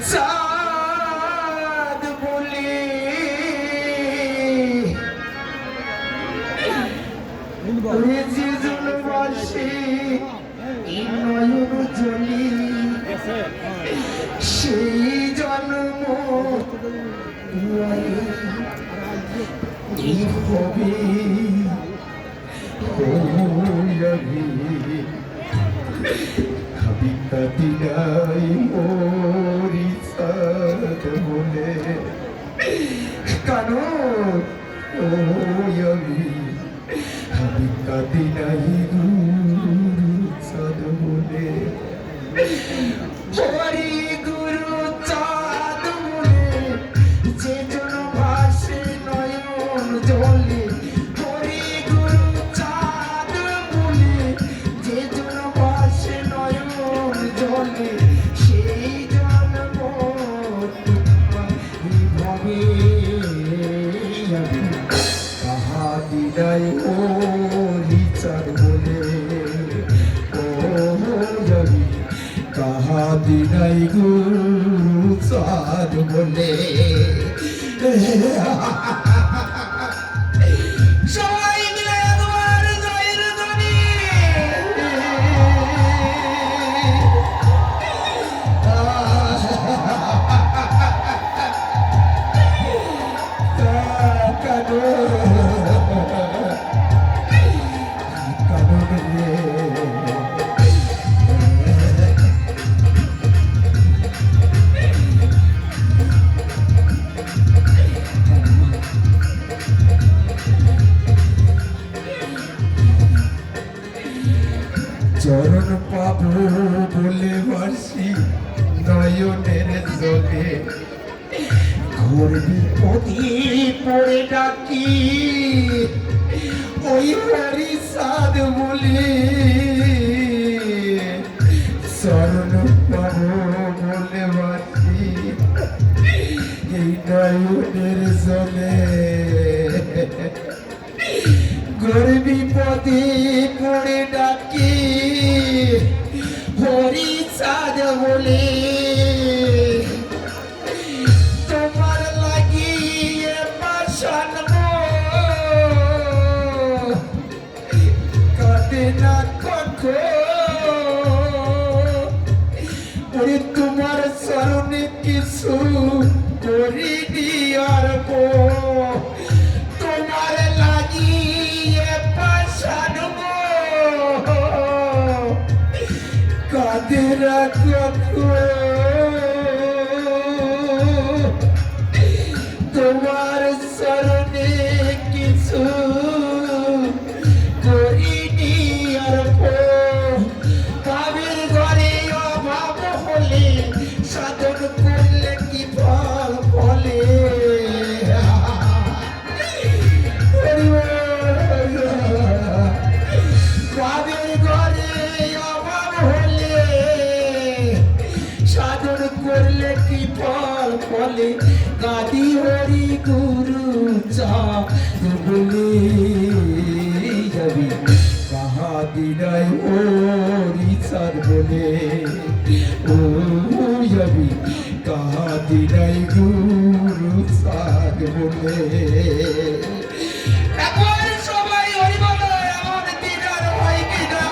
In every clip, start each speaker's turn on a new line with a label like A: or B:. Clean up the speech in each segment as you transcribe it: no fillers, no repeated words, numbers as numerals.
A: চাঁদ বলে যে জনবাসে নয়ন জলি সেই জন্ম হবে কবিতা দিনাই মোরি সাদ বলে কারণ আমি কবিতা দিনাই সাদ বলে হরি গুরু চাঁদ বলে যে জন ভাসে নয়ন জলে হরি গুরু চাঁদ বলে যে জন ভাসে নয়ন জলে সেই জন্ম ভাবে কাহা দিদাই হরি চাঁদ বলে কাহা দিনাই গুরু চাঁদ বলে সবাই মিলে তোমার জয়ের ধ্বনি চরণ পাবো বলে বাসি নয়নের জলে ঘোর বিপদে পড়ে ডাকি ওই হরি সাদ বলে চরণ পাবো বলে বাসি এই নয়নের জলে ঘোর বিপদে পড়ে ডাকি হরি চাঁদ বলে তোমার লাগিয়ে পাশান কাটে না কখনো তোমার চরণে কিছু করিনি আর তোমার লাগিয়ে পাশান কাঁদে রাখো তোমার চরণে কিছু করিনি আর কাবের ঘরে অভাব হলে সাধন করলে কি ফল ফলে কাবের ঘরে অভাব হলে সাধন করলে কি ফল ফলে গাদি হরি গুরু চাঁদ বলে যাবি কাহা দিনাই হরি চাঁদ বলে ও যাবি কাহা দিনাই গুরু চাঁদ বলে এখন সবাই হরি বলো এমন দিন আর হয় কিনা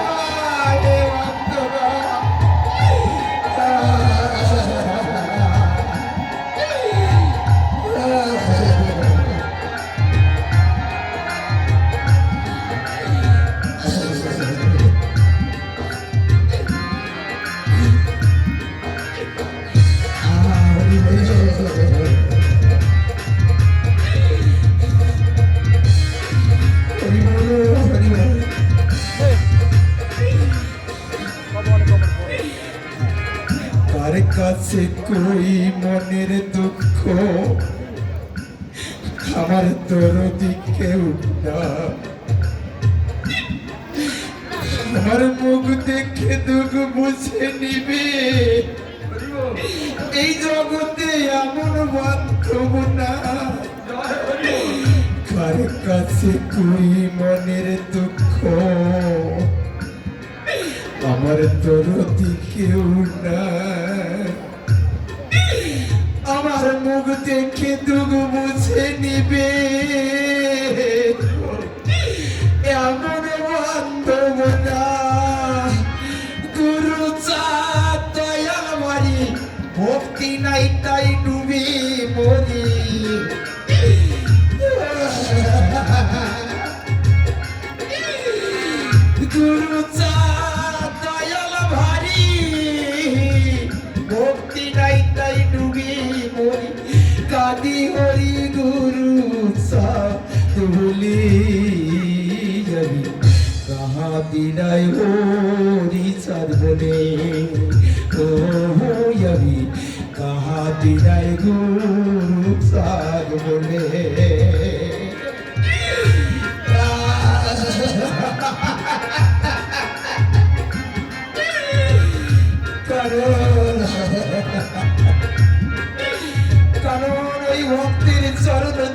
A: কার কাছে কই মনের দুঃখ আমার তোর দিকে উঠা আমার মুখ দেখে দুঃখ বুঝে নিবে এই জগতে এমন বান্ধব না কার কাছে কই মনের দুঃখ আমার তোর দিকেও না চোখে দুঃখ মুছে নিবে এমন বান্ধব না গুরু চাঁদ দয়াল মারি ভক্তি নাই তাই ডুবি মরি গুরু চাঁদ দয়াল ভারি ভক্তি নাই তাই ডুবি মরি কাদি হরি গুরু চাঁদ ভুলি যাবি কাহা দিনাই হরি চাঁদ বলে ও যাবি কাহা দিনাই গুরু চাঁদ বলে কারণ ওই ভক্তির চরণ